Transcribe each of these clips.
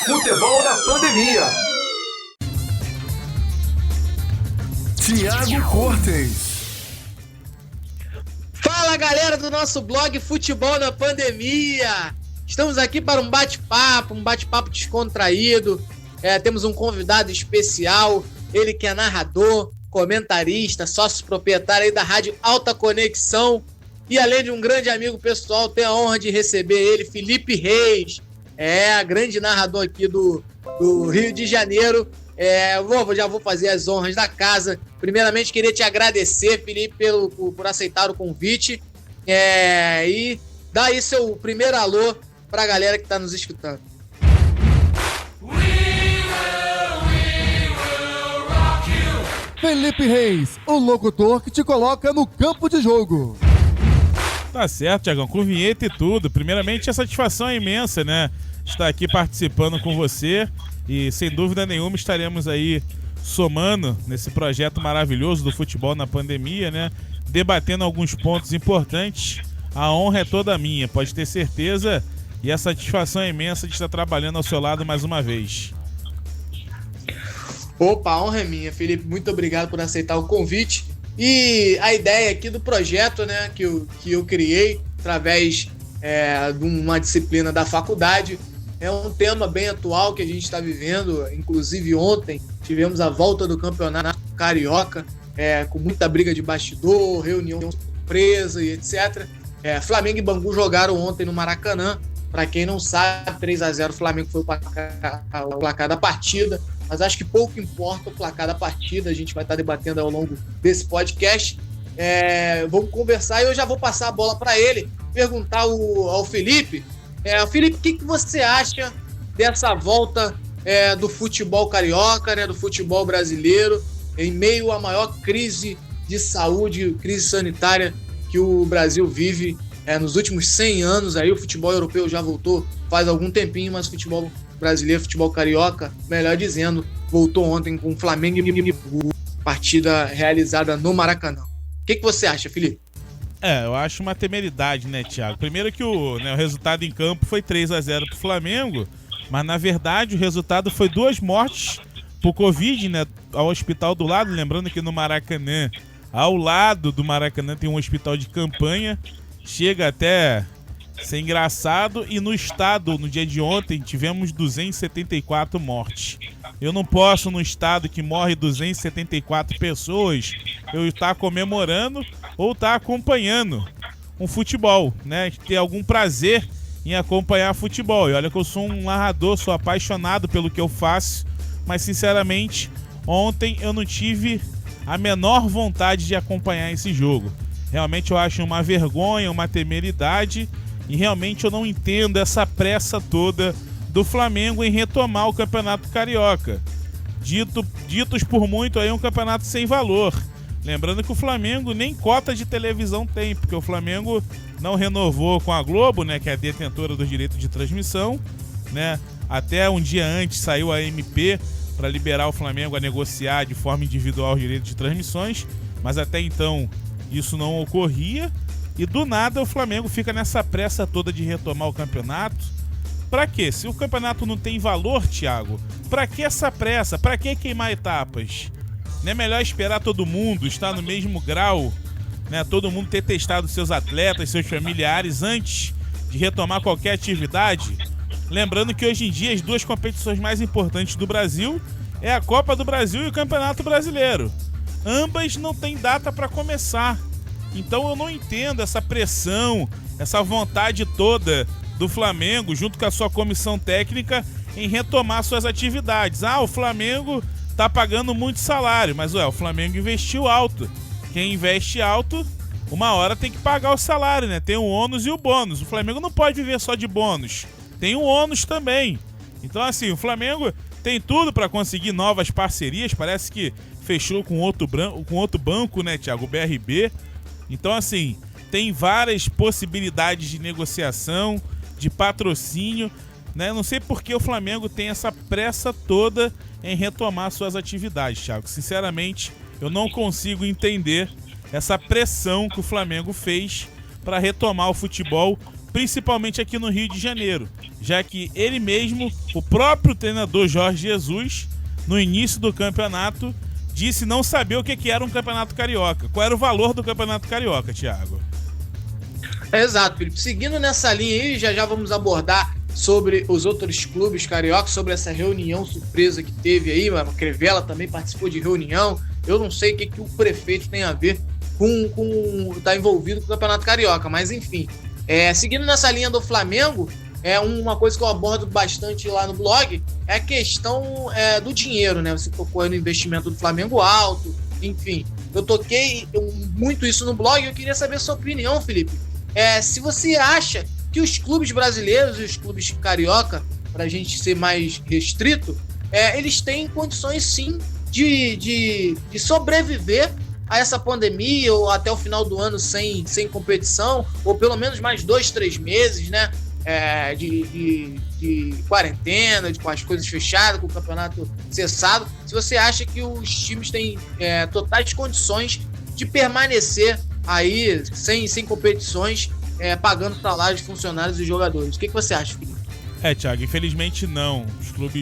Futebol na pandemia. Thiago Cortes. Fala, galera do nosso blog Futebol na Pandemia. Estamos aqui para um bate-papo descontraído. Temos um convidado especial, ele que é narrador, comentarista, sócio proprietário aí da Rádio Alta Conexão. E além de um grande amigo pessoal, tenho a honra de receber ele, Felipe Reis. Grande narrador aqui do Rio de Janeiro. Já vou fazer as honras da casa. Primeiramente, queria te agradecer, Felipe, por aceitar o convite. E dar aí seu primeiro alô para a galera que está nos escutando. Felipe Reis, o locutor que te coloca no campo de jogo. Tá certo, Thiagão, com vinheta e tudo. Primeiramente, a satisfação é imensa, né? Estar aqui participando com você e, sem dúvida nenhuma, estaremos aí somando nesse projeto maravilhoso do futebol na pandemia, né? Debatendo alguns pontos importantes. A honra é toda minha, pode ter certeza, e a satisfação é imensa de estar trabalhando ao seu lado mais uma vez. Opa, a honra é minha, Felipe. Muito obrigado por aceitar o convite. E a ideia aqui do projeto, né, que eu criei através de uma disciplina da faculdade, é um tema bem atual que a gente está vivendo. Inclusive ontem tivemos a volta do campeonato carioca, com muita briga de bastidor, reunião surpresa e etc. Flamengo e Bangu jogaram ontem no Maracanã. Para quem não sabe, 3-0 o Flamengo foi o placar da partida. Mas acho que pouco importa o placar da partida, a gente vai estar debatendo ao longo desse podcast. Vamos conversar e eu já vou passar a bola para ele, perguntar ao Felipe. Felipe, o que você acha dessa volta do futebol carioca, né, do futebol brasileiro, em meio à maior crise de saúde, crise sanitária que o Brasil vive nos últimos 100 anos? Aí o futebol europeu já voltou faz algum tempinho, mas o futebol brasileiro, futebol carioca, melhor dizendo, voltou ontem com o Flamengo e partida realizada no Maracanã. O que você acha, Felipe? Eu acho uma temeridade, né, Thiago? Primeiro que o resultado em campo foi 3-0 pro Flamengo, mas na verdade o resultado foi 2 mortes por Covid, né, ao hospital do lado. Lembrando que no Maracanã, ao lado do Maracanã, tem um hospital de campanha, chega até ser engraçado. E no estado, no dia de ontem, tivemos 274 mortes. Eu não posso, no estado que morre 274 pessoas, eu estar comemorando ou estar acompanhando um futebol, né? Ter algum prazer em acompanhar futebol. E olha que eu sou um narrador, sou apaixonado pelo que eu faço, mas sinceramente, ontem eu não tive a menor vontade de acompanhar esse jogo. Realmente eu acho uma vergonha, uma temeridade. E realmente eu não entendo essa pressa toda do Flamengo em retomar o Campeonato Carioca. Ditos por muito aí um campeonato sem valor. Lembrando que o Flamengo nem cota de televisão tem, porque o Flamengo não renovou com a Globo, né, que é a detentora dos direitos de transmissão, né? Até um dia antes saiu a MP para liberar o Flamengo a negociar de forma individual os direitos de transmissões, mas até então isso não ocorria. E do nada o Flamengo fica nessa pressa toda de retomar o campeonato. Pra quê? Se o campeonato não tem valor, Thiago, pra que essa pressa? Pra que queimar etapas? Não é melhor esperar todo mundo estar no mesmo grau, né? Todo mundo ter testado seus atletas, seus familiares antes de retomar qualquer atividade? Lembrando que hoje em dia as 2 competições mais importantes do Brasil é a Copa do Brasil e o Campeonato Brasileiro. Ambas não têm data para começar. Então eu não entendo essa pressão, essa vontade toda do Flamengo, junto com a sua comissão técnica, em retomar suas atividades. O Flamengo tá pagando muito salário, mas o Flamengo investiu alto. Quem investe alto, uma hora tem que pagar o salário, né? Tem o ônus e o bônus. O Flamengo não pode viver só de bônus, tem o ônus também. Então assim, o Flamengo tem tudo para conseguir novas parcerias, parece que fechou com outro banco, né, Thiago? O BRB. Então, assim, tem várias possibilidades de negociação, de patrocínio, né? Não sei por que o Flamengo tem essa pressa toda em retomar suas atividades, Thiago. Sinceramente, eu não consigo entender essa pressão que o Flamengo fez para retomar o futebol principalmente aqui no Rio de Janeiro, já que ele mesmo, o próprio treinador Jorge Jesus, no início do campeonato, disse não saber o que era um campeonato carioca. Qual era o valor do campeonato carioca, Thiago? Exato, Felipe. Seguindo nessa linha aí, já vamos abordar sobre os outros clubes cariocas, sobre essa reunião surpresa que teve aí. A Crivella também participou de reunião. Eu não sei o que o prefeito tem a ver com tá envolvido com o Campeonato Carioca, mas enfim. Seguindo nessa linha do Flamengo, uma coisa que eu abordo bastante lá no blog é a questão do dinheiro, né? Você tocou aí no investimento do Flamengo alto, enfim. Eu toquei muito isso no blog e eu queria saber a sua opinião, Felipe. Se você acha que os clubes brasileiros e os clubes carioca, para a gente ser mais restrito, eles têm condições sim de sobreviver a essa pandemia ou até o final do ano sem competição, ou pelo menos mais 2-3 meses, né? De quarentena, com as coisas fechadas, com o campeonato cessado. Se você acha que os times têm totais condições de permanecer aí sem competições, pagando salários de funcionários e jogadores. O que você acha, Felipe? Thiago, infelizmente não.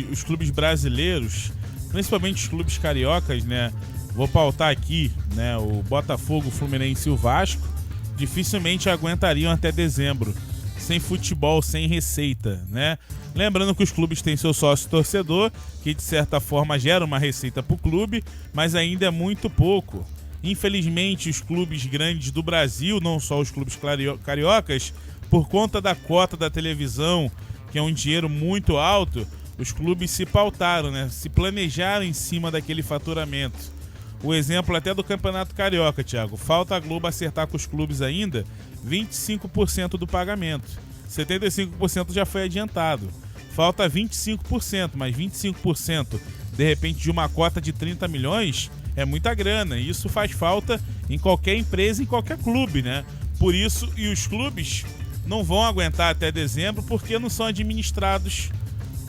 Os clubes brasileiros, principalmente os clubes cariocas, né? Vou pautar aqui, né? O Botafogo, o Fluminense e o Vasco dificilmente aguentariam até dezembro, sem futebol, sem receita, né? Lembrando que os clubes têm seu sócio torcedor, que de certa forma gera uma receita para o clube, mas ainda é muito pouco. Infelizmente, os clubes grandes do Brasil, não só os clubes cariocas, por conta da cota da televisão, que é um dinheiro muito alto, os clubes se pautaram, né? Se planejaram em cima daquele faturamento. O exemplo até do Campeonato Carioca, Thiago. Falta a Globo acertar com os clubes ainda 25% do pagamento. 75% já foi adiantado. Falta 25%, mas 25% de repente de uma cota de 30 milhões é muita grana. E isso faz falta em qualquer empresa, em qualquer clube, né? Por isso, e os clubes não vão aguentar até dezembro porque não são administrados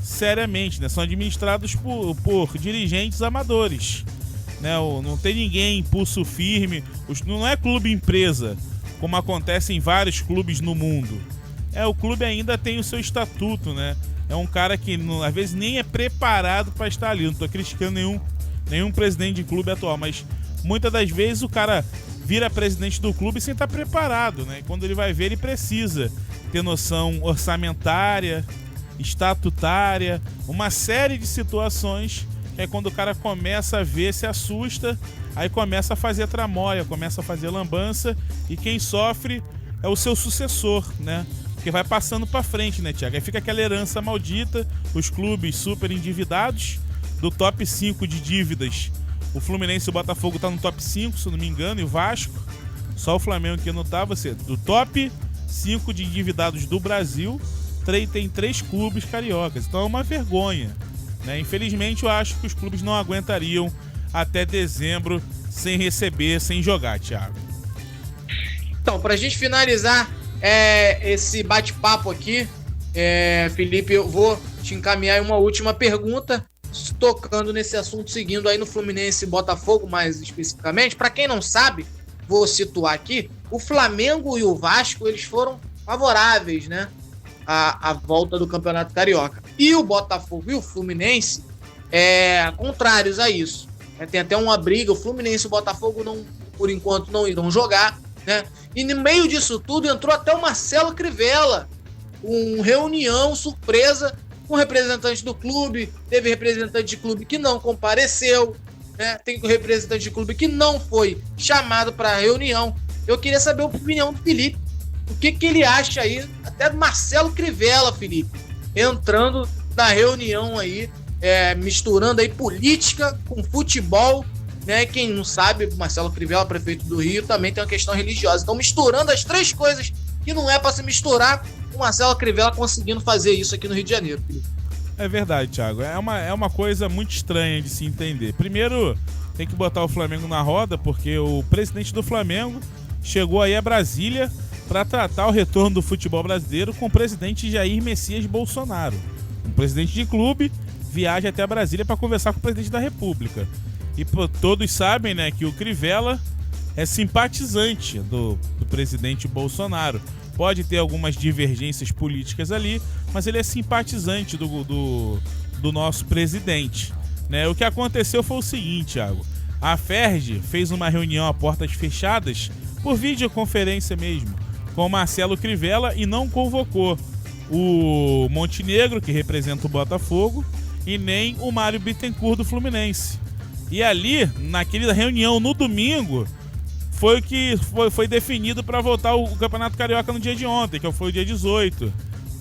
seriamente, né? São administrados por dirigentes amadores. Não tem ninguém em pulso firme, não é clube empresa, como acontece em vários clubes no mundo. O clube ainda tem o seu estatuto, né? É um cara que às vezes nem é preparado para estar ali. Não estou criticando nenhum presidente de clube atual, mas muitas das vezes o cara vira presidente do clube sem estar preparado, né? E quando ele vai ver, ele precisa ter noção orçamentária, estatutária, uma série de situações. É quando o cara começa a ver, se assusta, aí começa a fazer tramóia, começa a fazer lambança, e quem sofre é o seu sucessor, né? Porque vai passando pra frente, né, Thiago? Aí fica aquela herança maldita, os clubes super endividados, do top 5 de dívidas. O Fluminense e o Botafogo tá no top 5, se eu não me engano, e o Vasco, só o Flamengo que não tá, do top 5 de endividados do Brasil, tem 3 clubes cariocas. Então é uma vergonha. Infelizmente, eu acho que os clubes não aguentariam até dezembro sem receber, sem jogar, Thiago. Então, para a gente finalizar esse bate-papo aqui, Felipe, eu vou te encaminhar uma última pergunta, tocando nesse assunto, seguindo aí no Fluminense e Botafogo, mais especificamente. Para quem não sabe, vou situar aqui, o Flamengo e o Vasco, eles foram favoráveis, né? A volta do Campeonato Carioca. E o Botafogo e o Fluminense contrários a isso. Tem até uma briga, o Fluminense e o Botafogo por enquanto não irão jogar, né? E no meio disso tudo entrou até o Marcelo Crivella, uma reunião surpresa com representantes do clube, teve representante de clube que não compareceu, né? Tem representante de clube que não foi chamado para a reunião. Eu queria saber a opinião do Felipe. O que ele acha aí, até do Marcelo Crivella, Felipe, entrando na reunião aí, misturando aí política com futebol, né? Quem não sabe, Marcelo Crivella, prefeito do Rio, também tem uma questão religiosa. Então, misturando as 3 coisas que não é para se misturar, o Marcelo Crivella conseguindo fazer isso aqui no Rio de Janeiro, Felipe. É verdade, Thiago. É uma coisa muito estranha de se entender. Primeiro, tem que botar o Flamengo na roda, porque o presidente do Flamengo chegou aí a Brasília para tratar o retorno do futebol brasileiro com o presidente Jair Messias Bolsonaro. Um presidente de clube viaja até Brasília para conversar com o presidente da República. E todos sabem, né, que o Crivella é simpatizante do presidente Bolsonaro. pode ter algumas divergências políticas ali, mas ele é simpatizante do nosso presidente, né? O que aconteceu foi o seguinte, Thiago. A Ferj fez uma reunião a portas fechadas, por videoconferência mesmo, com o Marcelo Crivella e não convocou o Montenegro, que representa o Botafogo, e nem o Mário Bittencourt do Fluminense. E ali, naquela reunião no domingo, foi que foi definido para voltar o Campeonato Carioca no dia de ontem, que foi o dia 18.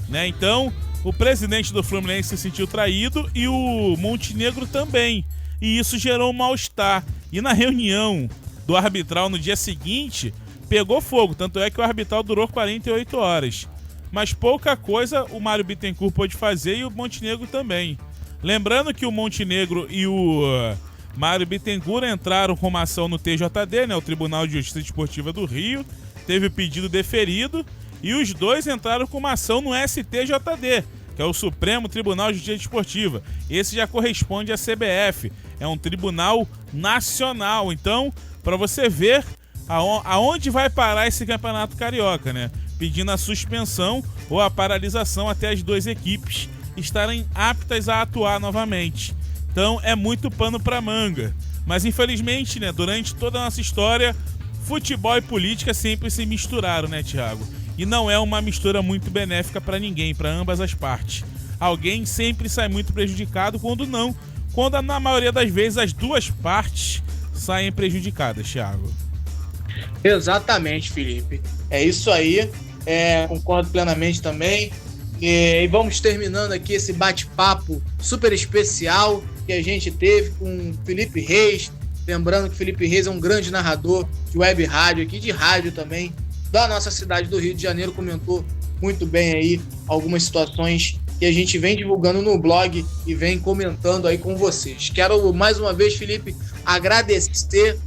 Né? Então, o presidente do Fluminense se sentiu traído e o Montenegro também. E isso gerou um mal-estar. E na reunião do arbitral no dia seguinte, pegou fogo. Tanto é que o arbitral durou 48 horas. Mas pouca coisa o Mário Bittencourt pôde fazer e o Montenegro também. Lembrando que o Montenegro e o Mário Bittencourt entraram com uma ação no TJD, né, o Tribunal de Justiça Desportiva do Rio, teve o pedido deferido, e os dois entraram com uma ação no STJD, que é o Supremo Tribunal de Justiça Desportiva. Esse já corresponde à CBF, é um tribunal nacional. Então, para você ver aonde vai parar esse campeonato carioca, né? Pedindo a suspensão ou a paralisação até as duas equipes estarem aptas a atuar novamente. Então é muito pano para manga. Mas infelizmente, né, durante toda a nossa história, futebol e política sempre se misturaram, né, Thiago? E não é uma mistura muito benéfica para ninguém, para ambas as partes. Alguém sempre sai muito prejudicado, quando na maioria das vezes as duas partes saem prejudicadas, Thiago. Exatamente, Felipe. É isso aí. Concordo plenamente também. E vamos terminando aqui esse bate-papo super especial que a gente teve com o Felipe Reis. Lembrando que o Felipe Reis é um grande narrador de web rádio aqui, de rádio também, da nossa cidade do Rio de Janeiro. Comentou muito bem aí algumas situações que a gente vem divulgando no blog e vem comentando aí com vocês. Quero mais uma vez, Felipe, agradecer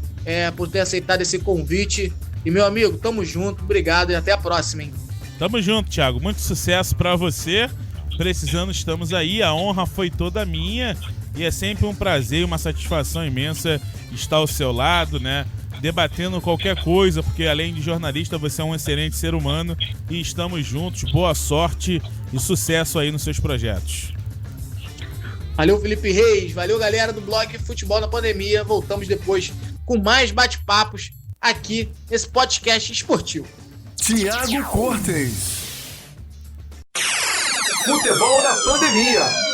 por ter aceitado esse convite. E, meu amigo, tamo junto, obrigado e até a próxima, hein? Tamo junto, Thiago. Muito sucesso pra você. Precisando, estamos aí. A honra foi toda minha. E é sempre um prazer e uma satisfação imensa estar ao seu lado, né? Debatendo qualquer coisa, porque além de jornalista, você é um excelente ser humano. E estamos juntos. Boa sorte e sucesso aí nos seus projetos. Valeu, Felipe Reis. Valeu, galera do blog Futebol na Pandemia. Voltamos depois com mais bate-papos aqui nesse podcast esportivo. Thiago Cortes. Futebol na Pandemia.